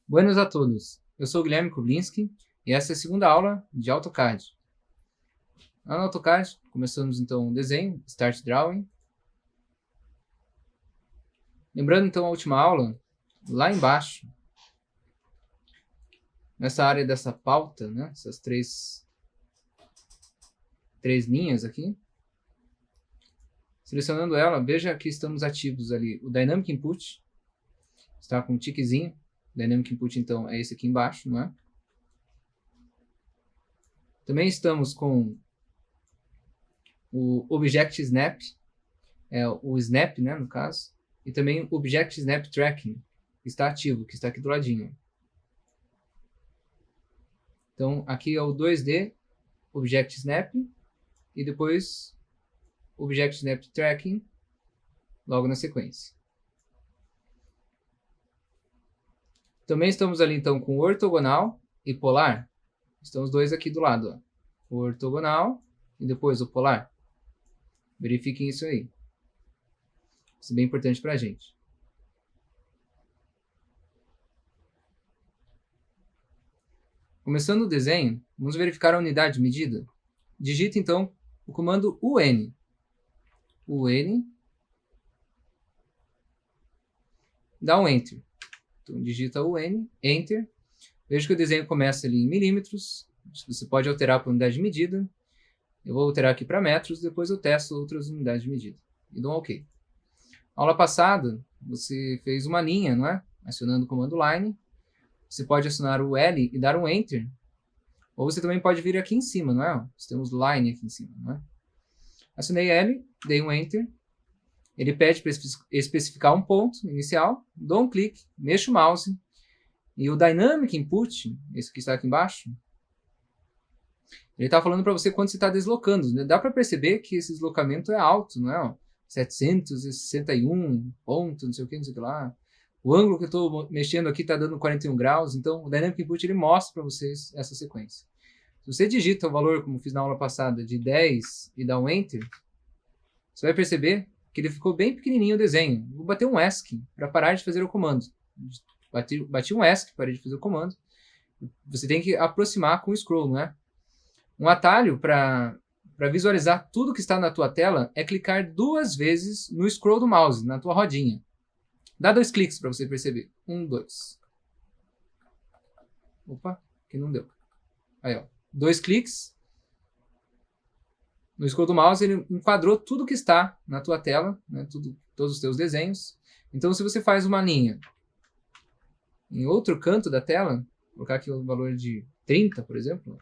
Buenos a todos, eu sou o Guilherme Kublinski e essa é a segunda aula de AutoCAD. Lá no AutoCAD, começamos então o desenho, Start Drawing. Lembrando então a última aula, lá embaixo, nessa área dessa pauta, né, essas três linhas aqui, selecionando ela, veja que estamos ativos ali, o Dynamic Input, está com um tiquezinho. Dynamic Input, então, é esse aqui embaixo, não é? Também estamos com o Object Snap, o Snap, né, no caso, e também o Object Snap Tracking, que está ativo, que está aqui do ladinho. Então, aqui é o 2D, Object Snap, e depois Object Snap Tracking, logo na sequência. Também estamos ali, então, com o ortogonal e polar. Estão os dois aqui do lado. Ó. O ortogonal e depois o polar. Verifiquem isso aí. Isso é bem importante para a gente. Começando o desenho, vamos verificar a unidade de medida. Digita, então, o comando UN. UN. Dá um Enter. Então, digita UN, Enter. Veja que o desenho começa ali em milímetros. Você pode alterar para unidade de medida. Eu vou alterar aqui para metros, depois eu testo outras unidades de medida. E dou um OK. Aula passada, você fez uma linha, não é? Acionando o comando Line. Você pode acionar o L e dar um Enter. Ou você também pode vir aqui em cima, não é? Nós temos Line aqui em cima, não é? Acionei L, dei um Enter. Ele pede para especificar um ponto inicial, dou um clique, mexo o mouse, e o Dynamic Input, esse que está aqui embaixo, ele está falando para você quando você está deslocando. Né? Dá para perceber que esse deslocamento é alto, não é? Ó, 761 ponto, não sei o que lá. O ângulo que eu estou mexendo aqui está dando 41 graus, então o Dynamic Input ele mostra para vocês essa sequência. Se você digita o valor, como fiz na aula passada, de 10 e dá um Enter, você vai perceber que ele ficou bem pequenininho o desenho. Vou bater um ESC para parar de fazer o comando. Bati um ESC, parei de fazer o comando. Você tem que aproximar com o scroll, não é? Um atalho para visualizar tudo que está na tua tela é clicar 2 vezes no scroll do mouse, na tua rodinha. Dá 2 cliques para você perceber. 1, 2. Opa, que não deu. Aí, ó. 2 cliques. No scroll do mouse, ele enquadrou tudo que está na tua tela, né, todos os teus desenhos. Então, se você faz uma linha em outro canto da tela, vou colocar aqui o valor de 30, por exemplo,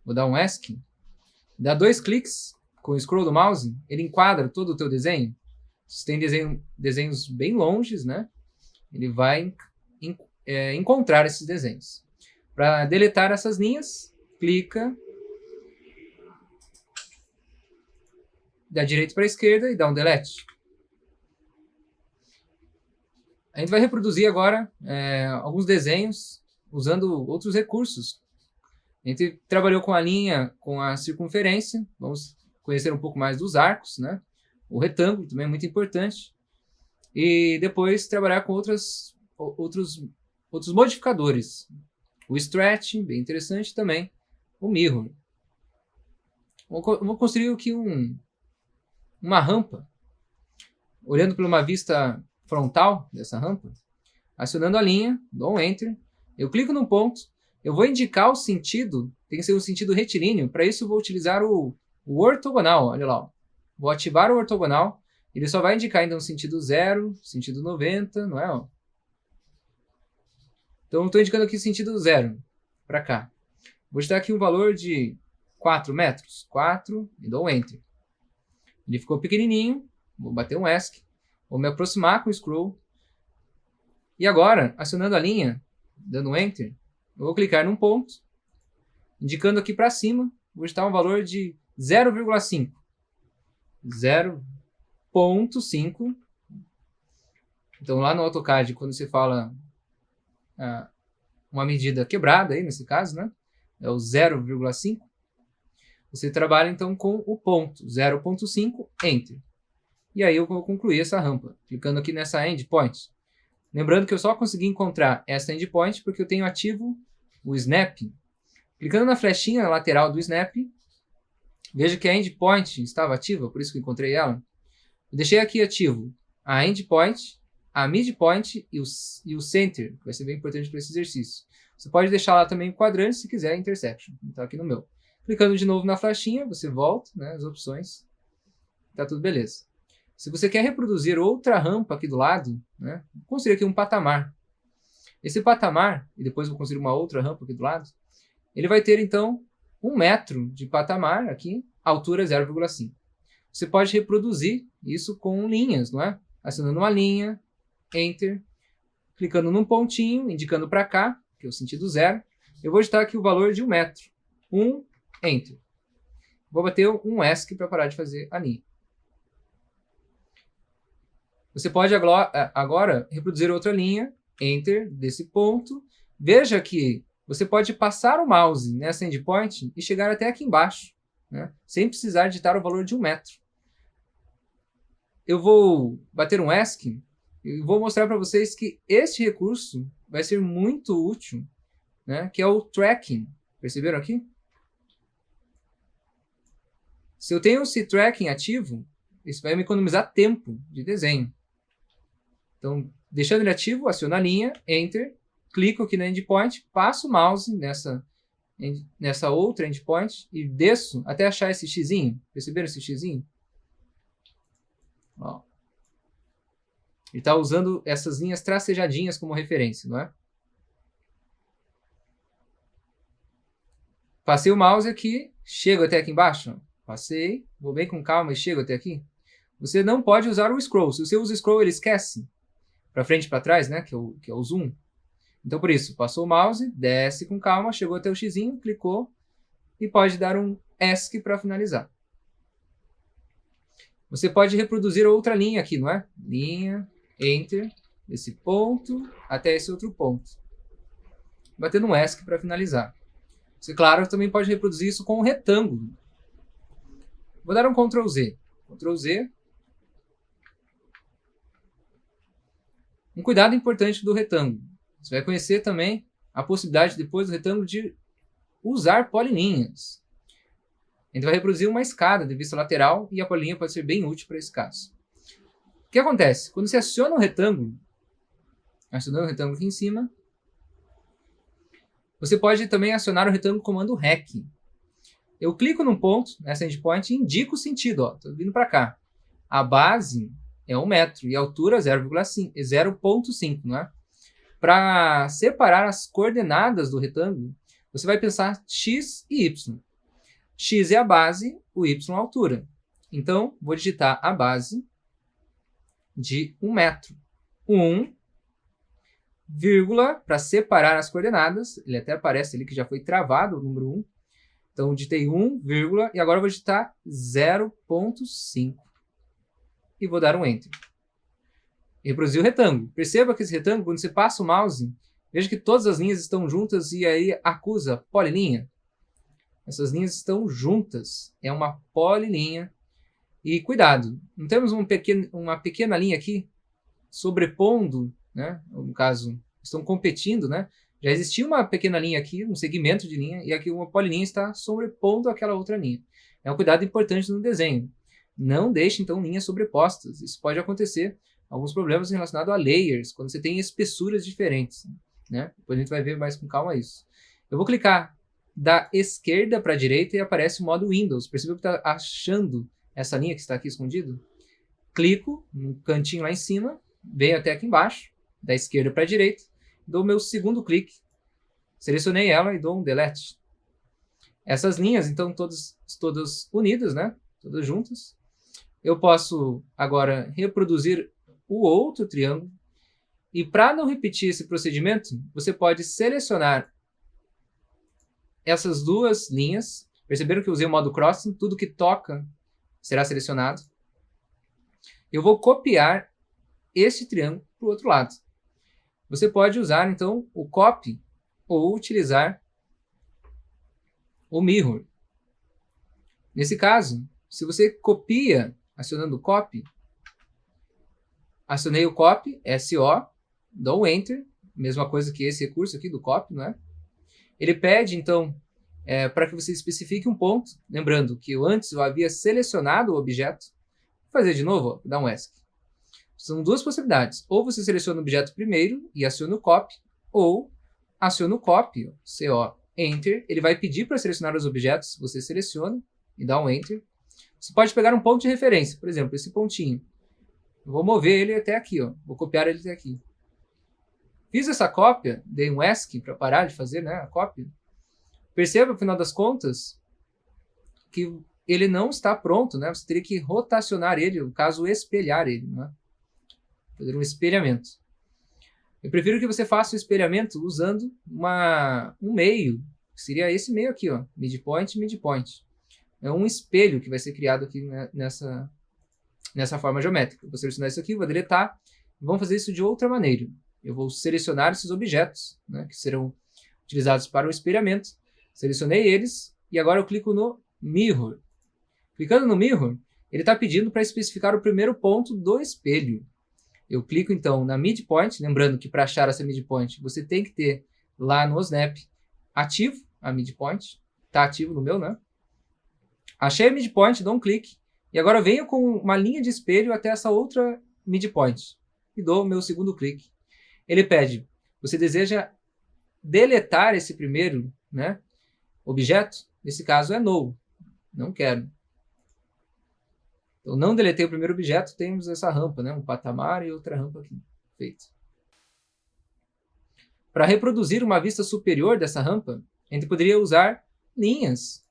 vou dar um ESC, dá 2 cliques com o scroll do mouse, ele enquadra todo o teu desenho. Se tem desenhos bem longes, né, ele vai encontrar esses desenhos. Para deletar essas linhas, clica, da direita para a esquerda e dá um delete. A gente vai reproduzir agora alguns desenhos usando outros recursos. A gente trabalhou com a linha, com a circunferência. Vamos conhecer um pouco mais dos arcos, né? O retângulo também é muito importante. E depois trabalhar com outros modificadores. O stretch, bem interessante também. O mirror. Vou construir aqui uma rampa, olhando para uma vista frontal dessa rampa, acionando a linha, dou um Enter, eu clico num ponto, eu vou indicar o sentido, tem que ser um sentido retilíneo, para isso eu vou utilizar o ortogonal, olha lá, ó. Vou ativar o ortogonal, ele só vai indicar então sentido 0, sentido 90, não é? Ó. Então eu estou indicando aqui sentido 0, para cá. Vou dar aqui um valor de 4 metros, 4, e dou um Enter. Ele ficou pequenininho, vou bater um ESC, vou me aproximar com o scroll. E agora, acionando a linha, dando um Enter, eu vou clicar num ponto, indicando aqui para cima, vou digitar um valor de 0,5. 0,5. Então lá no AutoCAD, quando você fala uma medida quebrada, aí, nesse caso, né, é o 0,5, você trabalha então com o ponto 0,5, Enter. E aí eu vou concluir essa rampa, clicando aqui nessa Endpoint. Lembrando que eu só consegui encontrar essa endpoint porque eu tenho ativo o snap. Clicando na flechinha lateral do snap, veja que a endpoint estava ativa, por isso que eu encontrei ela. Eu deixei aqui ativo a endpoint, a midpoint e o center, que vai ser bem importante para esse exercício. Você pode deixar lá também o quadrante se quiser intersection. Está aqui no meu. Clicando de novo na flechinha, você volta, né, as opções. Está tudo beleza. Se você quer reproduzir outra rampa aqui do lado, né, vou construir aqui um patamar. Esse patamar, e depois vou construir uma outra rampa aqui do lado, ele vai ter, então, 1 metro de patamar aqui, altura 0,5. Você pode reproduzir isso com linhas, não é? Acionando uma linha, Enter, clicando num pontinho, indicando para cá, que é o sentido 0. Eu vou digitar aqui o valor de 1 metro. 1, Enter. Vou bater um ESC para parar de fazer a linha. Você pode agora reproduzir outra linha, Enter, desse ponto. Veja que você pode passar o mouse nessa endpoint e chegar até aqui embaixo, né, sem precisar digitar o valor de 1 metro. Eu vou bater um ESC e vou mostrar para vocês que este recurso vai ser muito útil, né, que é o tracking. Perceberam aqui? Se eu tenho esse tracking ativo, isso vai me economizar tempo de desenho. Então, deixando ele ativo, aciono a linha, Enter, clico aqui na endpoint, passo o mouse nessa outra endpoint e desço até achar esse xizinho. Perceberam esse xizinho? Ó. Ele está usando essas linhas tracejadinhas como referência, não é? Passei o mouse aqui, chego até aqui embaixo. Passei, vou bem com calma e chego até aqui. Você não pode usar o scroll. Se você usa o scroll, ele esquece. Para frente e para trás, né? Que é o zoom. Então, por isso, passou o mouse, desce com calma, chegou até o xizinho, clicou e pode dar um ESC para finalizar. Você pode reproduzir outra linha aqui, não é? Linha, Enter, desse ponto até esse outro ponto. Batendo um ESC para finalizar. Você, claro, também pode reproduzir isso com um retângulo. Vou dar um Ctrl Z. Ctrl Z. Um cuidado importante do retângulo. Você vai conhecer também a possibilidade depois do retângulo de usar polilinhas. A gente vai reproduzir uma escada de vista lateral e a polilinha pode ser bem útil para esse caso. O que acontece? Quando você aciona o retângulo, acionando o retângulo aqui em cima, você pode também acionar o retângulo comando REC. Eu clico num ponto, nessa endpoint, e indico o sentido. Estou vindo para cá. A base é 1 metro e a altura 0,5, não é? Para separar as coordenadas do retângulo, você vai pensar x e y. X é a base, o y a altura. Então, vou digitar a base de 1 metro. 1, vírgula, para separar as coordenadas. Ele até aparece ali que já foi travado o número 1. Então, digitei 1, vírgula, e agora eu vou digitar 0,5. E vou dar um Enter. Reproduzir o retângulo. Perceba que esse retângulo, quando você passa o mouse, veja que todas as linhas estão juntas e aí acusa polilinha. Essas linhas estão juntas. É uma polilinha. E cuidado, não temos uma pequena linha aqui sobrepondo, né? No caso, estão competindo, né? Já existia uma pequena linha aqui, um segmento de linha, e aqui uma polilinha está sobrepondo aquela outra linha. É um cuidado importante no desenho. Não deixe, então, linhas sobrepostas. Isso pode acontecer alguns problemas relacionados a layers, quando você tem espessuras diferentes, né? Depois a gente vai ver mais com calma isso. Eu vou clicar da esquerda para a direita e aparece o modo Windows. Percebeu que está achando essa linha que está aqui escondido? Clico no cantinho lá em cima, venho até aqui embaixo, da esquerda para a direita, dou o meu segundo clique, selecionei ela e dou um Delete. Essas linhas, então, todas unidas, né? Todas juntas. Eu posso agora reproduzir o outro triângulo. E para não repetir esse procedimento, você pode selecionar essas duas linhas. Perceberam que eu usei o modo crossing? Tudo que toca será selecionado. Eu vou copiar esse triângulo para o outro lado. Você pode usar, então, o copy ou utilizar o mirror. Nesse caso, se você copia acionando o copy, acionei o copy, SO, dou um Enter, mesma coisa que esse recurso aqui do copy, não é? Ele pede, então, para que você especifique um ponto, lembrando que antes eu havia selecionado o objeto. Vou fazer de novo, dá um ESC. São duas possibilidades. Ou você seleciona o objeto primeiro e aciona o copy, ou aciona o copy, CO, Enter. Ele vai pedir para selecionar os objetos, você seleciona e dá um Enter. Você pode pegar um ponto de referência, por exemplo, esse pontinho. Eu vou mover ele até aqui, ó. Vou copiar ele até aqui. Fiz essa cópia, dei um ESC para parar de fazer, né, a cópia. Perceba, no final das contas, que ele não está pronto, né? Você teria que rotacionar ele, no caso, espelhar ele, né? Fazer um espelhamento. Eu prefiro que você faça o espelhamento usando um meio, que seria esse meio aqui, ó, midpoint, midpoint. É um espelho que vai ser criado aqui, né, nessa forma geométrica. Eu vou selecionar isso aqui, vou deletar, e vamos fazer isso de outra maneira. Eu vou selecionar esses objetos, né, que serão utilizados para o espelhamento. Selecionei eles, e agora eu clico no Mirror. Clicando no Mirror, ele está pedindo para especificar o primeiro ponto do espelho. Eu clico, então, na midpoint, lembrando que para achar essa midpoint, você tem que ter lá no Snap ativo a midpoint. Está ativo no meu, né? Achei a midpoint, dou um clique, e agora eu venho com uma linha de espelho até essa outra midpoint. E dou o meu segundo clique. Ele pede, você deseja deletar esse primeiro, né, objeto? Nesse caso é null, não quero. Então, não deletei o primeiro objeto, temos essa rampa, né? Um patamar e outra rampa aqui. Feito. Para reproduzir uma vista superior dessa rampa, a gente poderia usar linhas.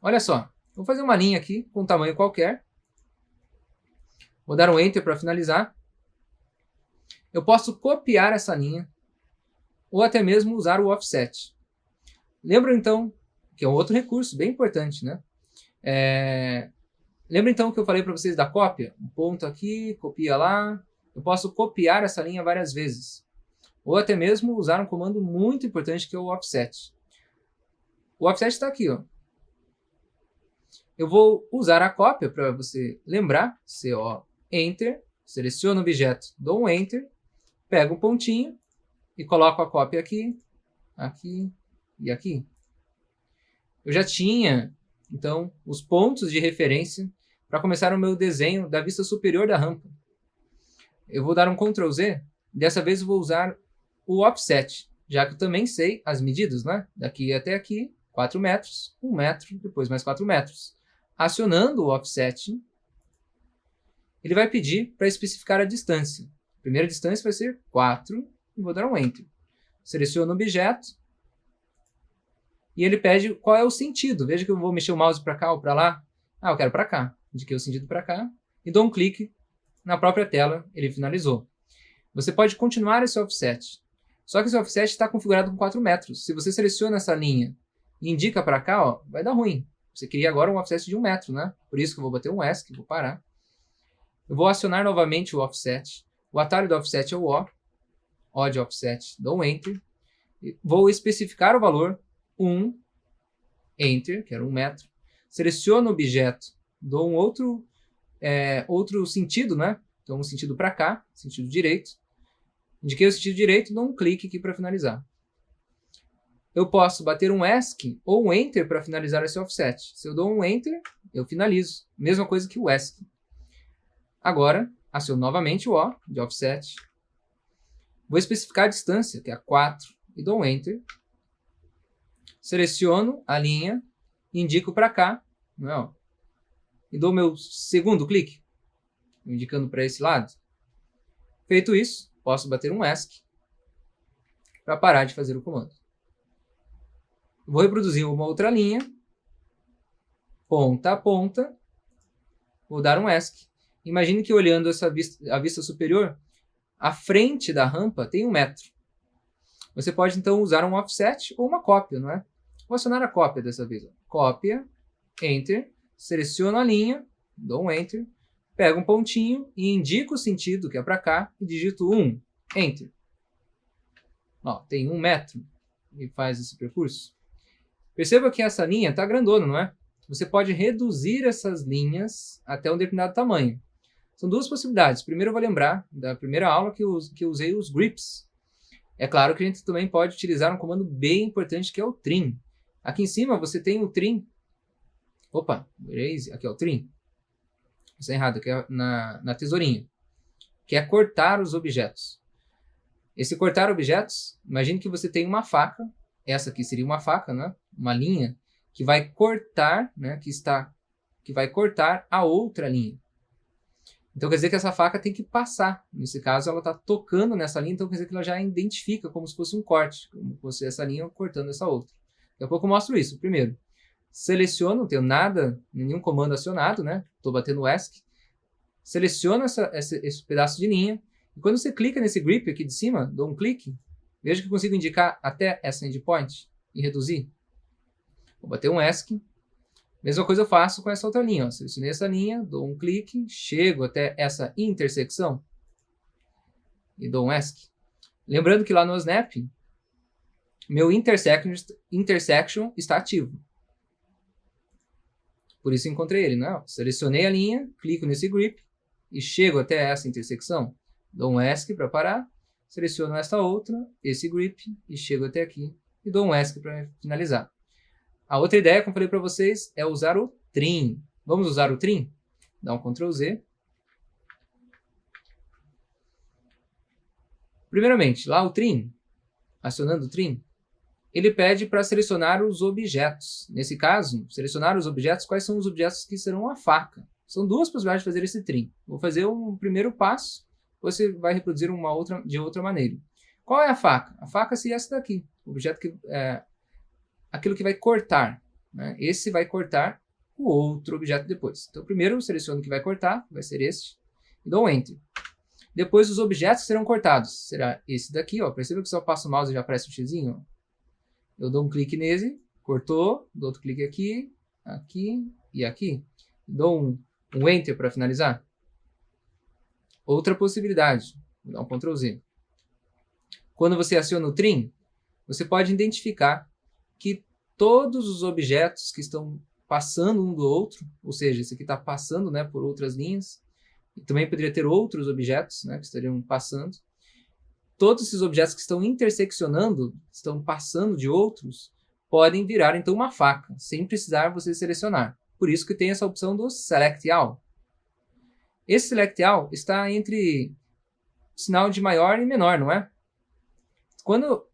Olha só, vou fazer uma linha aqui com um tamanho qualquer. Vou dar um Enter para finalizar. Eu posso copiar essa linha ou até mesmo usar o Offset. Lembra então, que é um outro recurso bem importante, né? Lembra então que eu falei para vocês da cópia? Um ponto aqui, copia lá. Eu posso copiar essa linha várias vezes. Ou até mesmo usar um comando muito importante que é o Offset. O Offset está aqui, ó. Eu vou usar a cópia para você lembrar. CO, Enter, seleciono o objeto, dou um Enter, pego um pontinho e coloco a cópia aqui, aqui e aqui. Eu já tinha, então, os pontos de referência para começar o meu desenho da vista superior da rampa. Eu vou dar um Ctrl Z, dessa vez eu vou usar o Offset, já que eu também sei as medidas, né? Daqui até aqui, 4 metros, 1 metro, depois mais 4 metros. Acionando o Offset, ele vai pedir para especificar a distância. A primeira distância vai ser 4, e vou dar um Enter. Seleciono o objeto, e ele pede qual é o sentido. Veja que eu vou mexer o mouse para cá ou para lá. Eu quero para cá. Indiquei o sentido para cá. E dou um clique na própria tela. Ele finalizou. Você pode continuar esse offset. Só que esse offset está configurado com 4 metros. Se você seleciona essa linha e indica para cá, ó, vai dar ruim. Você queria agora um offset de 1 metro, né? Por isso que eu vou bater um ESC, vou parar. Eu vou acionar novamente o offset. O atalho do offset é o O de offset. Dou um Enter. Vou especificar o valor 1, Enter, que era 1 metro. Seleciono o objeto, dou um outro sentido, né? Então, um sentido para cá, sentido direito. Indiquei o sentido direito, dou um clique aqui para finalizar. Eu posso bater um ESC ou um Enter para finalizar esse offset. Se eu dou um Enter, eu finalizo. Mesma coisa que o ESC. Agora, aciono novamente o O de offset. Vou especificar a distância, que é 4, e dou um Enter. Seleciono a linha, indico para cá, não, e dou meu segundo clique, indicando para esse lado. Feito isso, posso bater um ESC para parar de fazer o comando. Vou reproduzir uma outra linha, ponta a ponta, vou dar um ESC. Imagine que olhando a vista superior, a frente da rampa tem 1 metro. Você pode então usar um offset ou uma cópia, não é? Vou acionar a cópia dessa vez. Cópia, Enter, seleciono a linha, dou um Enter, pego um pontinho e indico o sentido, que é para cá, e digito 1, Enter. Ó, tem 1 metro e faz esse percurso. Perceba que essa linha está grandona, não é? Você pode reduzir essas linhas até um determinado tamanho. São duas possibilidades. Primeiro eu vou lembrar da primeira aula que eu usei os grips. É claro que a gente também pode utilizar um comando bem importante que é o trim. Aqui em cima você tem o trim. Opa, erase, aqui é o trim. Isso é errado, aqui é na tesourinha. Que é cortar os objetos. Esse cortar objetos, imagine que você tem uma faca. Essa aqui seria uma faca, né? Uma linha que vai cortar, né? Que vai cortar a outra linha. Então quer dizer que essa faca tem que passar. Nesse caso ela está tocando nessa linha, então quer dizer que ela já identifica como se fosse um corte, como se fosse essa linha cortando essa outra. Daqui a pouco eu mostro isso. Primeiro, seleciono, não tenho nada, nenhum comando acionado, né? Estou batendo o ESC. Seleciono esse pedaço de linha. E quando você clica nesse grip aqui de cima, dou um clique, veja que eu consigo indicar até essa endpoint e reduzir. Vou bater um ESC. Mesma coisa eu faço com essa outra linha. Ó. Selecionei essa linha, dou um clique, chego até essa intersecção e dou um ESC. Lembrando que lá no Snap, meu intersection está ativo. Por isso encontrei ele. Né? Selecionei a linha, clico nesse grip e chego até essa intersecção. Dou um ESC para parar, seleciono essa outra, esse grip, e chego até aqui e dou um ESC para finalizar. A outra ideia, como falei para vocês, é usar o trim. Vamos usar o trim? Dá um Ctrl Z. Primeiramente, lá o trim, acionando o trim, ele pede para selecionar os objetos. Nesse caso, selecionar os objetos, quais são os objetos que serão a faca? São duas possibilidades de fazer esse trim. Vou fazer um primeiro passo, você vai reproduzir de outra maneira. Qual é a faca? A faca seria essa daqui, o objeto que aquilo que vai cortar. Né? Esse vai cortar o outro objeto depois. Então, primeiro eu seleciono o que vai cortar, vai ser este, e dou um Enter. Depois os objetos serão cortados. Será esse daqui, ó. Perceba que se eu passo o mouse e já aparece o xizinho. Ó. Eu dou um clique nele, cortou, dou outro clique aqui, aqui e aqui. Dou um Enter para finalizar. Outra possibilidade, vou dar um Ctrl Z. Quando você aciona o trim, você pode identificar que todos os objetos que estão passando um do outro, ou seja, esse aqui está passando, né, por outras linhas, e também poderia ter outros objetos, né, que estariam passando. Todos esses objetos que estão interseccionando, estão passando de outros, podem virar então uma faca, sem precisar você selecionar. Por isso que tem essa opção do Select All. Esse Select All está entre sinal de maior e menor, não é? Quando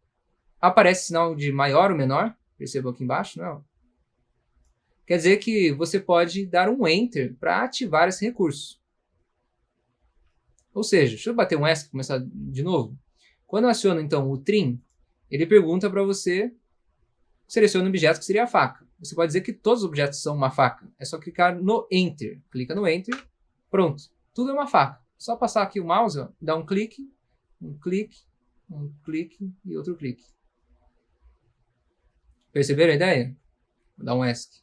aparece sinal de maior ou menor, percebam aqui embaixo, não é? Quer dizer que você pode dar um Enter para ativar esse recurso. Ou seja, deixa eu bater um ESC e começar de novo. Quando eu aciono então o trim, ele pergunta para você, seleciona um objeto que seria a faca. Você pode dizer que todos os objetos são uma faca. É só clicar no Enter. Clica no Enter, pronto. Tudo é uma faca. Só passar aqui o mouse, ó, dar um clique e outro clique. Perceberam a ideia? Vou dar um ESC.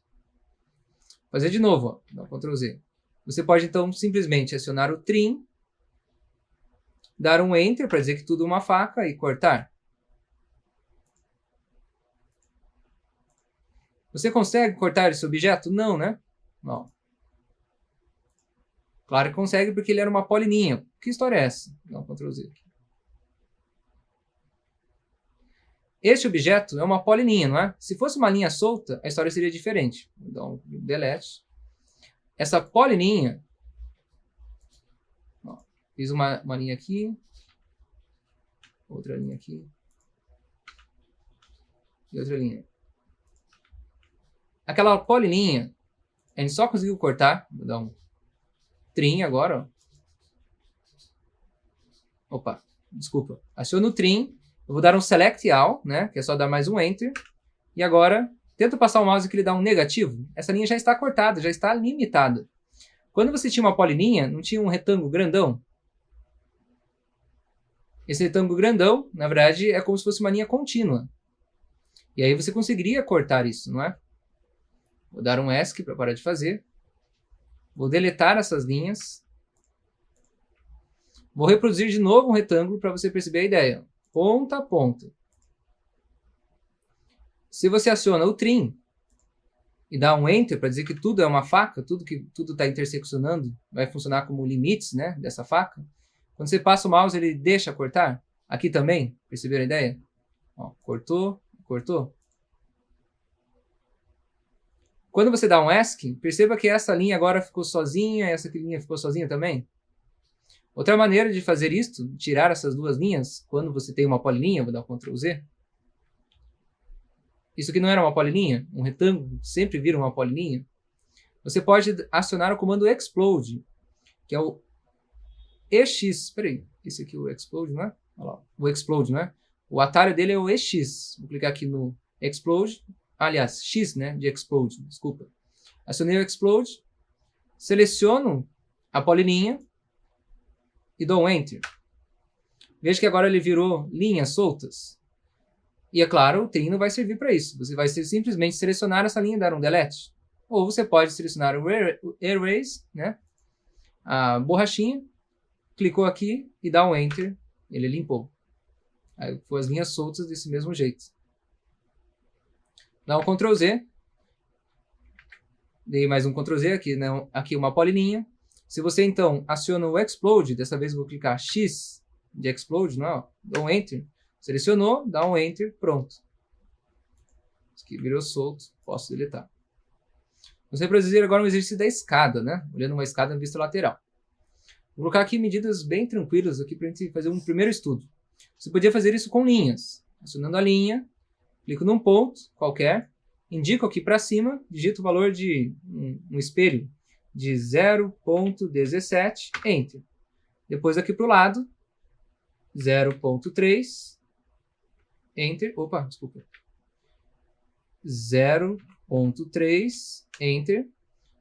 Fazer de novo, ó, dá um Ctrl Z. Você pode então simplesmente acionar o trim, dar um Enter para dizer que tudo é uma faca e cortar. Você consegue cortar esse objeto? Não, né? Não. Claro que consegue porque ele era uma polilinha. Que história é essa? Dá um Ctrl Z aqui. Este objeto é uma polilinha, não é? Se fosse uma linha solta, a história seria diferente. Vou dar um delete. Essa polilinha, ó, fiz uma linha aqui, outra linha aqui, e outra linha. Aquela polilinha, a gente só conseguiu cortar, vou dar um trim agora, ó. Opa, desculpa. Aciono o trim. Eu vou dar um Select All, né, que é só dar mais um Enter. E agora, tento passar o mouse que ele dá um negativo. Essa linha já está cortada, já está limitada. Quando você tinha uma polilinha, não tinha um retângulo grandão? Esse retângulo grandão, na verdade, é como se fosse uma linha contínua. E aí você conseguiria cortar isso, não é? Vou dar um ESC para parar de fazer. Vou deletar essas linhas. Vou reproduzir de novo um retângulo para você perceber a ideia. Ponta a ponta. Se você aciona o trim, e dar um Enter para dizer que tudo é uma faca, tudo está interseccionando, vai funcionar como limites, né, dessa faca. Quando você passa o mouse, ele deixa cortar. Aqui também, perceberam a ideia? Ó, cortou, cortou. Quando você dá um ESC, perceba que essa linha agora ficou sozinha, essa linha ficou sozinha também. Outra maneira de fazer isto, tirar essas duas linhas, quando você tem uma polilinha, vou dar um Ctrl Z. Isso aqui não era uma polilinha? Um retângulo sempre vira uma polilinha? Você pode acionar o comando explode, que é o EX. Espera aí, esse aqui é o explode, não é? Olha lá, o explode, não é? O atalho dele é o EX. Vou clicar aqui no explode. Aliás, X, né? De explode, desculpa. Acionei o explode, seleciono a polilinha e dou um Enter. Veja que agora ele virou linhas soltas. E é claro, o Trim não vai servir para isso. Você vai simplesmente selecionar essa linha e dar um Delete. Ou você pode selecionar o Erase, né? A borrachinha, clicou aqui e dá um Enter, ele limpou. Aí foi as linhas soltas desse mesmo jeito. Dá um Ctrl Z. Dei mais um Ctrl Z aqui, né? Aqui uma polilinha. Se você então aciona o Explode, dessa vez eu vou clicar X de Explode, não é? Dá um Enter. Selecionou, dá um Enter, pronto. Isso aqui virou solto, posso deletar. Você vai fazer agora um exercício da escada, né? Olhando uma escada em vista lateral. Vou colocar aqui medidas bem tranquilas aqui para a gente fazer um primeiro estudo. Você podia fazer isso com linhas. Acionando a linha, clico num ponto qualquer, indico aqui para cima, digito o valor de um espelho de 0.17, Enter. Depois aqui para o lado, 0.3, Enter, opa, desculpa, 0.3, Enter,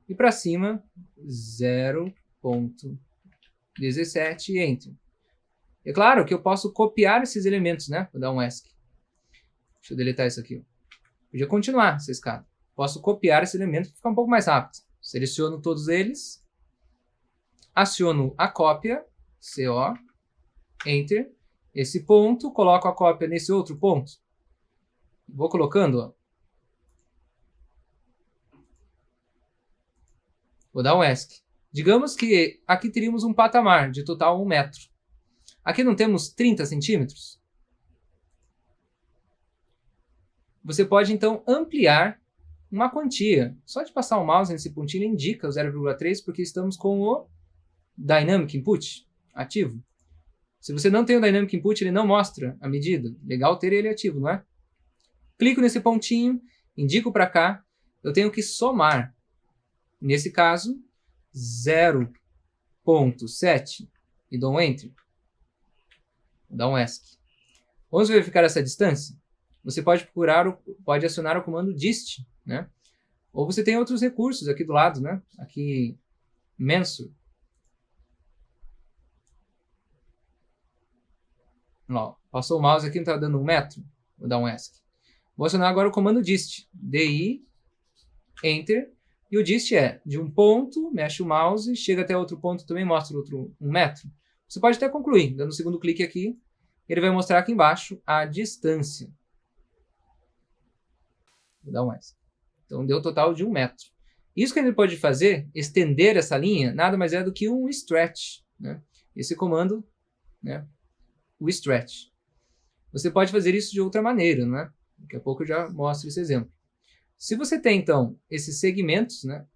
e para cima, 0.17, Enter. É claro que eu posso copiar esses elementos, né? Vou dar um ESC. Deixa eu deletar isso aqui. Podia continuar essa escada. Posso copiar esse elemento para ficar um pouco mais rápido. Seleciono todos eles, aciono a cópia, CO, Enter, esse ponto, coloco a cópia nesse outro ponto. Vou colocando, ó. Vou dar um ESC. Digamos que aqui teríamos um patamar de total 1 metro. Aqui não temos 30 centímetros? Você pode, então, ampliar uma quantia. Só de passar o mouse nesse pontinho, ele indica o 0,3, porque estamos com o Dynamic Input ativo. Se você não tem o Dynamic Input, ele não mostra a medida. Legal ter ele ativo, não é? Clico nesse pontinho, indico para cá, eu tenho que somar. Nesse caso, 0.7 e dou um Enter. Vou dar um ESC. Vamos verificar essa distância? Você pode pode acionar o comando dist, né? Ou você tem outros recursos aqui do lado, né? Aqui, Mensur. Ó, passou o mouse aqui, não está dando 1 metro. Vou dar um ESC. Vou acionar agora o comando dist. DI, Enter. E o dist é de um ponto, mexe o mouse, chega até outro ponto, também mostra outro 1 metro. Você pode até concluir, dando o segundo clique aqui, ele vai mostrar aqui embaixo a distância. Vou dar um ESC. Então deu um total de 1 metro. Isso que ele pode fazer, estender essa linha, nada mais é do que um stretch, né? Esse comando, né? O stretch. Você pode fazer isso de outra maneira, né? Daqui a pouco eu já mostro esse exemplo. Se você tem, então, esses segmentos, né?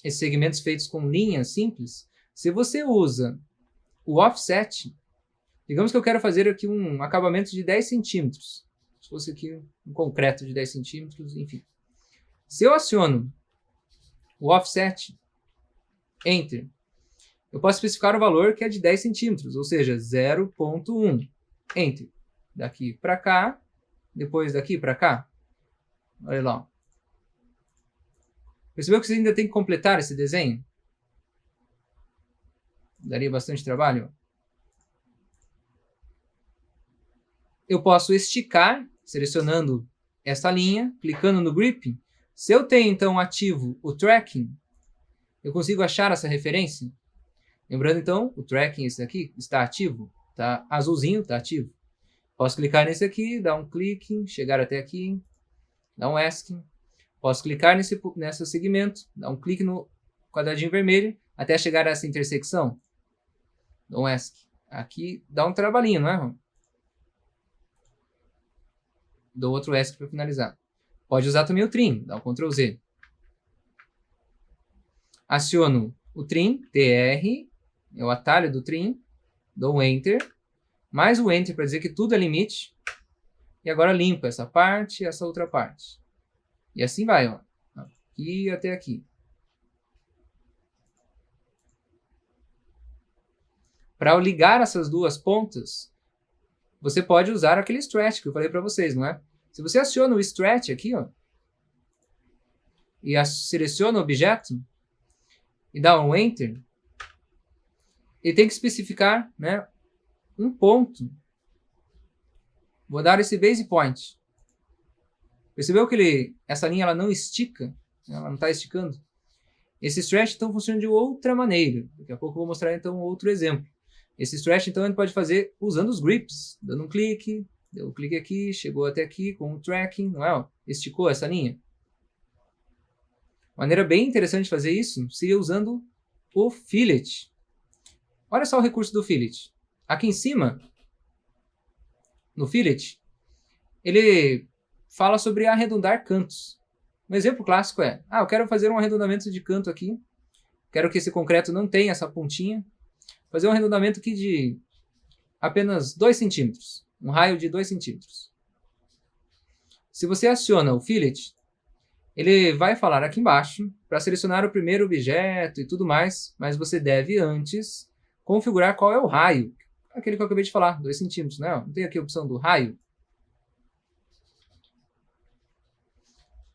Esses segmentos feitos com linhas simples, se você usa o offset, digamos que eu quero fazer aqui um acabamento de 10 centímetros. Se fosse aqui um concreto de 10 centímetros, enfim. Se eu aciono o offset, Enter, eu posso especificar o valor que é de 10 centímetros, ou seja, 0.1. Enter. Daqui para cá, depois daqui para cá. Olha lá. Percebeu que você ainda tem que completar esse desenho? Daria bastante trabalho. Eu posso esticar, selecionando essa linha, clicando no grip. Se eu tenho, então, ativo o tracking, eu consigo achar essa referência. Lembrando, então, o tracking, esse aqui, está ativo. Tá azulzinho, está ativo. Posso clicar nesse aqui, dar um clique, chegar até aqui, dar um ESC. Posso clicar nesse segmento, dar um clique no quadradinho vermelho, até chegar a essa intersecção. Dou um ESC. Aqui dá um trabalhinho, não é? Dou outro ESC para finalizar. Pode usar também o Trim, dá um Ctrl Z. Aciono o Trim, TR, é o atalho do Trim, dou um Enter, mais o Enter para dizer que tudo é limite, e agora limpo essa parte e essa outra parte. E assim vai, ó, aqui até aqui. Para ligar essas duas pontas, você pode usar aquele stretch que eu falei para vocês, não é? Se você aciona o stretch aqui, ó, e seleciona o objeto, e dá um Enter, ele tem que especificar, né, um ponto. Vou dar esse base point. Percebeu que essa linha ela não estica? Ela não está esticando? Esse stretch, então, funciona de outra maneira. Daqui a pouco eu vou mostrar, então, outro exemplo. Esse stretch, então, ele pode fazer usando os grips. Dando um clique, deu um clique aqui, chegou até aqui com o tracking, não é? Ó, esticou essa linha. Maneira bem interessante de fazer isso seria usando o fillet. Olha só o recurso do fillet. Aqui em cima, no fillet, ele fala sobre arredondar cantos. Um exemplo clássico é, eu quero fazer um arredondamento de canto aqui, quero que esse concreto não tenha essa pontinha, fazer um arredondamento aqui de apenas 2 centímetros, um raio de 2 centímetros. Se você aciona o fillet, ele vai falar aqui embaixo para selecionar o primeiro objeto e tudo mais, mas você deve antes configurar qual é o raio. Aquele que eu acabei de falar, 2 centímetros, né? Não tem aqui a opção do raio?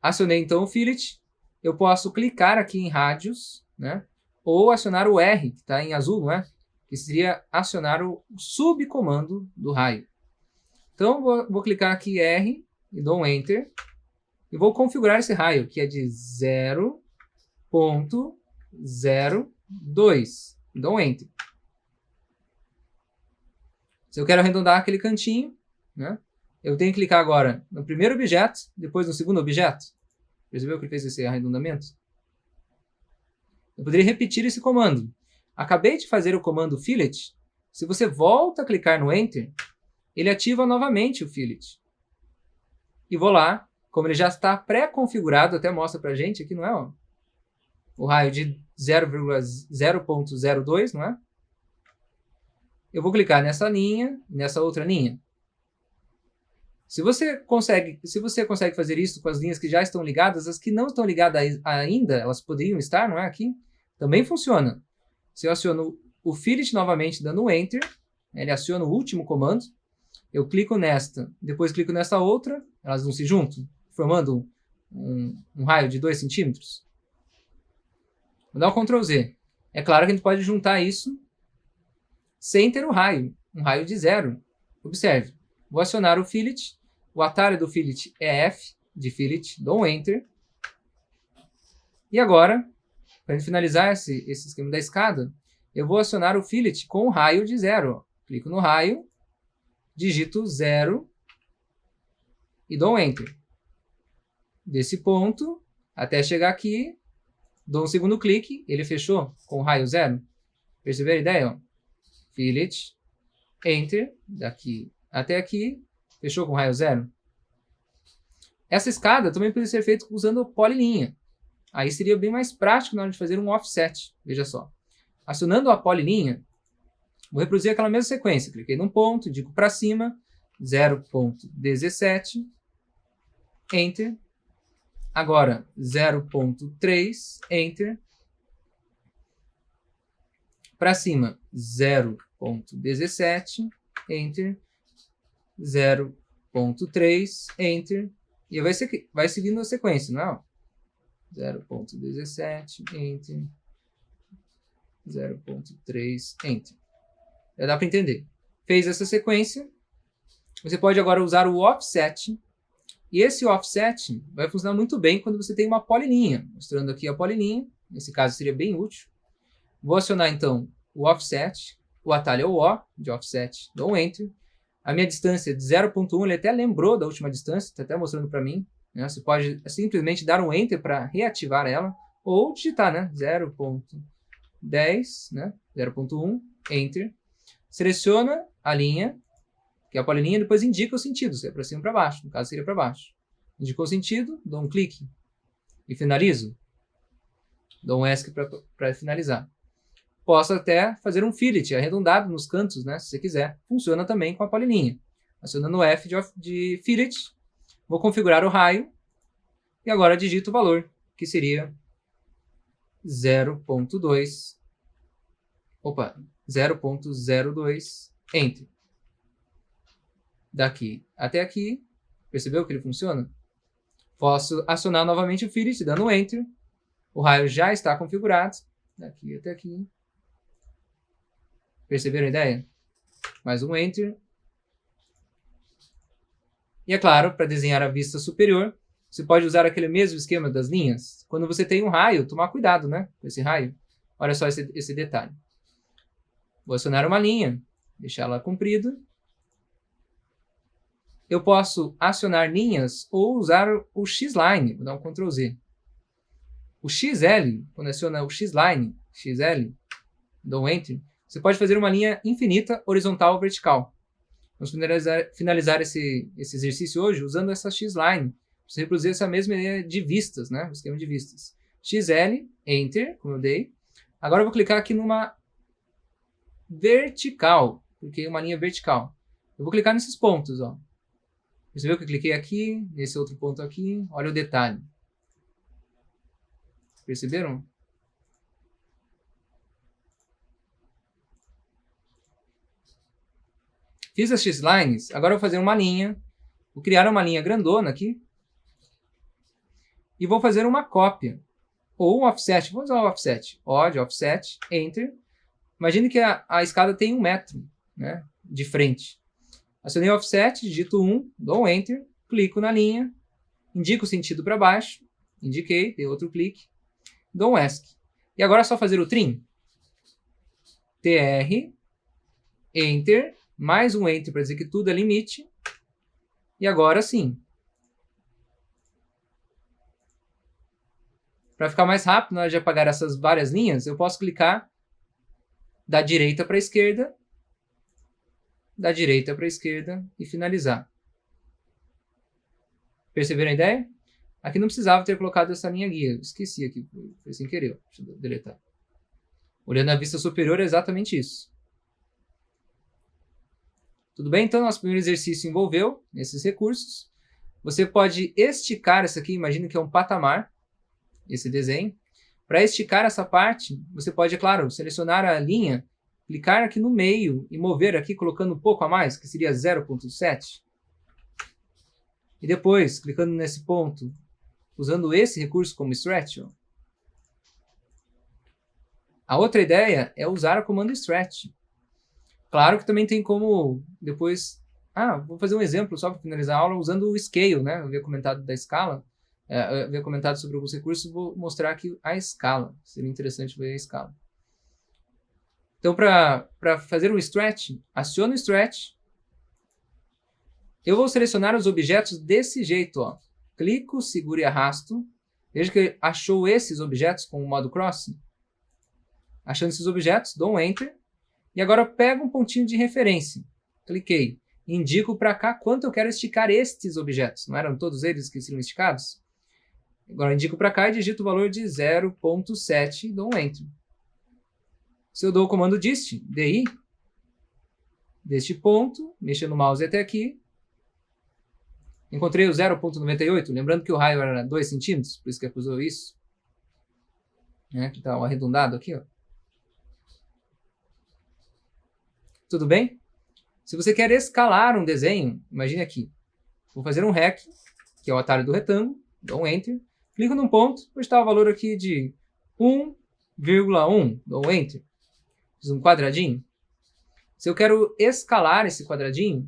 Acionei então o fillet, eu posso clicar aqui em rádios, né? Ou acionar o R, que está em azul, não é? Que seria acionar o subcomando do raio. Então, vou clicar aqui R e dou um Enter. E vou configurar esse raio, que é de 0.02. Dou um Enter. Se eu quero arredondar aquele cantinho, né, eu tenho que clicar agora no primeiro objeto, depois no segundo objeto. Percebeu que ele fez esse arredondamento? Eu poderia repetir esse comando. Acabei de fazer o comando fillet. Se você volta a clicar no Enter, ele ativa novamente o fillet. E vou lá. Como ele já está pré-configurado, até mostra pra gente aqui, não é? Ó? O raio de 0.02, não é? Eu vou clicar nessa linha, nessa outra linha. Se você consegue fazer isso com as linhas que já estão ligadas, as que não estão ligadas ainda, elas poderiam estar, não é? Aqui, também funciona. Se eu aciono o fillet novamente, dando um Enter, ele aciona o último comando, eu clico nesta, depois clico nessa outra, elas não se juntam, formando um raio de 2 centímetros. Vou dar um Ctrl Z. É claro que a gente pode juntar isso sem ter um raio de 0. Observe. Vou acionar o fillet. O atalho do fillet é F, de fillet. Dou um Enter. E agora, para finalizar esse esquema da escada, eu vou acionar o fillet com o raio de 0. Clico no raio, digito 0 e dou um Enter. Desse ponto até chegar aqui, dou um segundo clique, ele fechou com o raio 0. Perceberam a ideia? Ó? Fillet, Enter, daqui até aqui, fechou com o raio 0. Essa escada também pode ser feita usando polilinha. Aí seria bem mais prático na hora de fazer um offset. Veja só. Acionando a polilinha, vou reproduzir aquela mesma sequência. Cliquei num ponto, indico para cima, 0.17, Enter. Agora, 0.3, Enter. Para cima, 0.17, Enter. 0.3, Enter. E vai seguindo a sequência, não é? 0.17, Enter. 0.3, Enter. Já dá para entender. Fez essa sequência. Você pode agora usar o offset. E esse offset vai funcionar muito bem quando você tem uma polilinha. Mostrando aqui a polilinha. Nesse caso seria bem útil. Vou acionar então o offset. O atalho é o O de offset. Dou um Enter. A minha distância é de 0.1. Ele até lembrou da última distância. Está até mostrando para mim. né? Você pode simplesmente dar um Enter para reativar ela, ou digitar, né? 0.10, né? 0.1, Enter. Seleciona a linha, que é a polilinha, e depois indica o sentido, se é para cima ou para baixo. No caso, seria para baixo. Indicou o sentido, dou um clique e finalizo. Dou um ESC para finalizar. Posso até fazer um fillet arredondado nos cantos, né, se você quiser. Funciona também com a polilinha. Acionando o F de fillet, vou configurar o raio e agora digito o valor, que seria 0.2. Opa, 0.02, Enter. Daqui até aqui, percebeu que ele funciona? Posso acionar novamente o fillet, dando um Enter. O raio já está configurado, daqui até aqui. Perceberam a ideia? Mais um Enter. E é claro, para desenhar a vista superior, você pode usar aquele mesmo esquema das linhas. Quando você tem um raio, tomar cuidado, né, com esse raio. Olha só esse detalhe. Vou acionar uma linha, deixá-la comprida. Eu posso acionar linhas ou usar o X-Line. Vou dar um Ctrl Z. O XL, quando aciona o X-Line, XL, dou um Enter, você pode fazer uma linha infinita, horizontal ou vertical. Vamos finalizar esse exercício hoje usando essa X-Line. Você reproduzir essa mesma ideia de vistas, né? O esquema de vistas. XL, Enter, como eu dei. Agora eu vou clicar aqui numa vertical. Cliquei uma linha vertical. Eu vou clicar nesses pontos, ó. Percebeu que eu cliquei aqui, nesse outro ponto aqui? Olha o detalhe. Perceberam? Fiz as X-Lines, agora eu vou fazer uma linha. Vou criar uma linha grandona aqui. E vou fazer uma cópia. Ou um offset. Vou usar o offset. O de offset, Enter. Imagine que a escada tem 1 metro, né, de frente. Acionei o offset, digito 1, dou um Enter, clico na linha, indico o sentido para baixo, indiquei, dei outro clique, dou um ESC. E agora é só fazer o trim. TR, Enter, mais um Enter para dizer que tudo é limite. E agora sim. Para ficar mais rápido, na hora de apagar essas várias linhas, eu posso clicar da direita para a esquerda, da direita para a esquerda e finalizar. Perceberam a ideia? Aqui não precisava ter colocado essa linha guia. Esqueci aqui, foi sem querer. Deixa eu deletar. Olhando a vista superior é exatamente isso. Tudo bem? Então, nosso primeiro exercício envolveu esses recursos. Você pode esticar isso aqui, imagina que é um patamar, esse desenho. Para esticar essa parte, você pode, é claro, selecionar a linha, clicar aqui no meio e mover aqui, colocando um pouco a mais, que seria 0.7. E depois, clicando nesse ponto, usando esse recurso como stretch. Ó. A outra ideia é usar o comando stretch. Claro que também tem como depois... vou fazer um exemplo só para finalizar a aula usando o scale, né? Eu havia comentado da escala. Eu havia comentado sobre alguns recursos, vou mostrar aqui a escala. Seria interessante ver a escala. Então, para fazer um stretch, aciona o stretch. Eu vou selecionar os objetos desse jeito. Ó. Clico, seguro e arrasto. Veja que achou esses objetos com o modo cross. Achando esses objetos, dou um Enter. E agora eu pego um pontinho de referência. Cliquei. Indico para cá quanto eu quero esticar estes objetos. Não eram todos eles que seriam esticados? Agora eu indico para cá e digito o valor de 0.7 e dou um Enter. Se eu dou o comando dist, DI, deste ponto, mexendo o mouse até aqui, encontrei o 0.98, lembrando que o raio era 2 centímetros, por isso que acusou isso. Que está arredondado aqui. Ó. Tudo bem? Se você quer escalar um desenho, imagine aqui. Vou fazer um REC, que é o atalho do retângulo, dou um Enter, clico num ponto, vou está o valor aqui de 1,1, dou um Enter. Fiz um quadradinho. Se eu quero escalar esse quadradinho,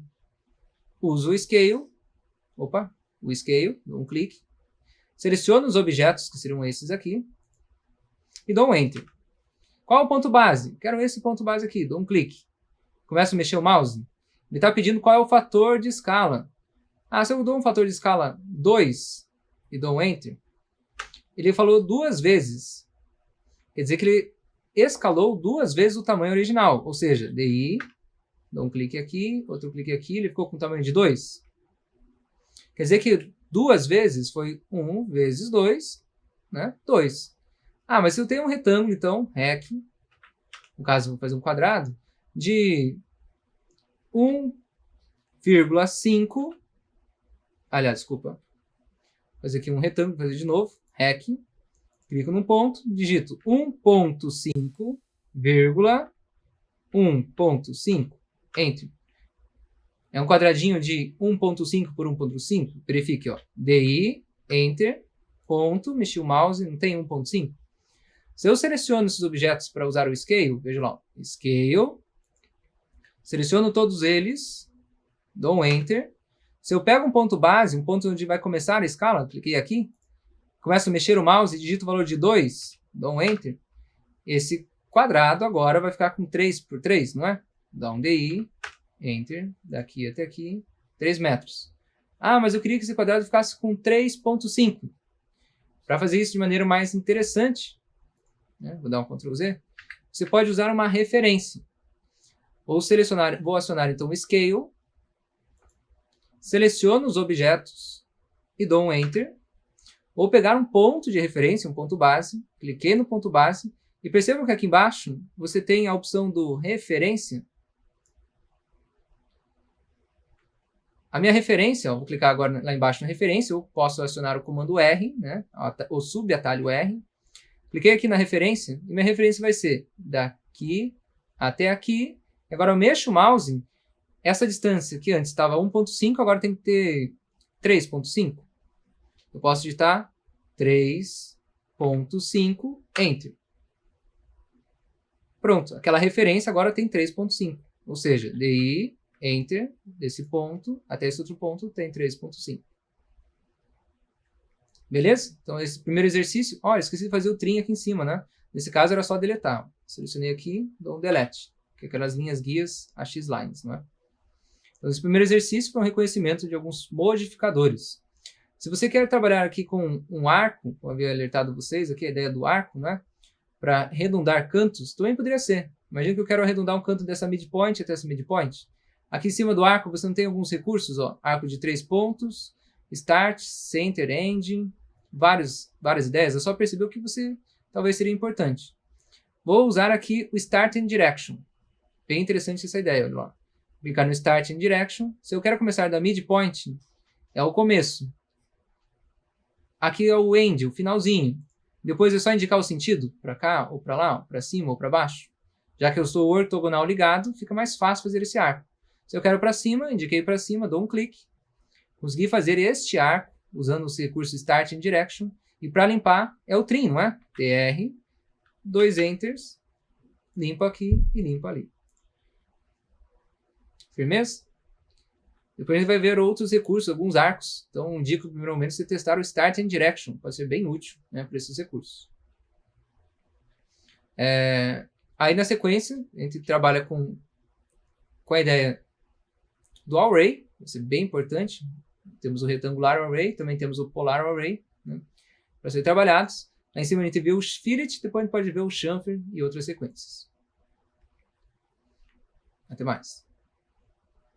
uso o Scale. O Scale, dou um clique. Seleciono os objetos, que seriam esses aqui. E dou um Enter. Qual é o ponto base? Quero esse ponto base aqui, dou um clique. Começo a mexer o mouse. Ele está pedindo qual é o fator de escala. Se eu dou um fator de escala 2, e dou um Enter, ele falou 2 vezes. Quer dizer que ele escalou 2 vezes o tamanho original. Ou seja, DI, dou um clique aqui, outro clique aqui, ele ficou com o tamanho de 2. Quer dizer que 2 vezes foi 1 vezes 2, né? 2. Ah, mas se eu tenho um retângulo, então, rec, no caso, vou fazer um quadrado, de 1,5, aliás, desculpa, vou fazer aqui um retângulo, vou fazer de novo, rec, clico num ponto, digito 1,5, Enter. É um quadradinho de 1,5 por 1,5, verifique, ó, DI, Enter, ponto, mexi o mouse, não tem 1,5. Se eu seleciono esses objetos para usar o Scale, veja lá, Scale, seleciono todos eles, dou um Enter. Se eu pego um ponto base, um ponto onde vai começar a escala, cliquei aqui, começo a mexer o mouse e digito o valor de 2, dou um Enter, esse quadrado agora vai ficar com 3 por 3, não é? Dá um DI, Enter, daqui até aqui, 3 metros. Ah, mas eu queria que esse quadrado ficasse com 3,5. Para fazer isso de maneira mais interessante, né? Vou dar um Ctrl Z, você pode usar uma referência. Ou selecionar, vou acionar então o Scale, seleciono os objetos e dou um Enter. Ou pegar um ponto de referência, um ponto base, cliquei no ponto base, e percebam que aqui embaixo você tem a opção do referência. A minha referência, ó, vou clicar agora lá embaixo na referência, eu posso acionar o comando R, né, o subatalho R. Cliquei aqui na referência, e minha referência vai ser daqui até aqui. Agora eu mexo o mouse, essa distância que antes estava 1,5, agora tem que ter 3,5. Eu posso digitar 3,5, Enter. Pronto, aquela referência agora tem 3,5. Ou seja, DI, Enter, desse ponto até esse outro ponto tem 3,5. Beleza? Então, esse primeiro exercício... Olha, esqueci de fazer o trim aqui em cima, né? Nesse caso, era só deletar. Selecionei aqui, dou um Delete. Que é aquelas linhas guias AX-Lines, não é? Então, esse primeiro exercício foi um reconhecimento de alguns modificadores. Se você quer trabalhar aqui com um arco, como eu havia alertado vocês aqui, a ideia do arco, né? Para arredondar cantos, também poderia ser. Imagina que eu quero arredondar um canto dessa midpoint até essa midpoint. Aqui em cima do arco você não tem alguns recursos, ó. Arco de 3 pontos, Start, Center, End, várias ideias. É só perceber o que você talvez seria importante. Vou usar aqui o Start and Direction. Bem interessante essa ideia, olha lá. Clicar no Start and Direction. Se eu quero começar da midpoint, é o começo. Aqui é o end, o finalzinho. Depois é só indicar o sentido, para cá, ou para lá, para cima, ou para baixo. Já que eu estou ortogonal ligado, fica mais fácil fazer esse arco. Se eu quero para cima, indiquei para cima, dou um clique. Consegui fazer este arco, usando os recursos Start and Direction. E para limpar, é o trim, não é? TR, 2 Enters, limpo aqui e limpo ali. Firmeza? Depois a gente vai ver outros recursos, alguns arcos. Então, indico no primeiro momento você testar o Start and Direction. Pode ser bem útil, né, para esses recursos. Aí, na sequência, a gente trabalha com a ideia do Array. Vai ser bem importante. Temos o Retangular Array, também temos o Polar Array, né, para serem trabalhados. Lá em cima a gente vê o Fillet, depois a gente pode ver o Chamfer e outras sequências. Até mais.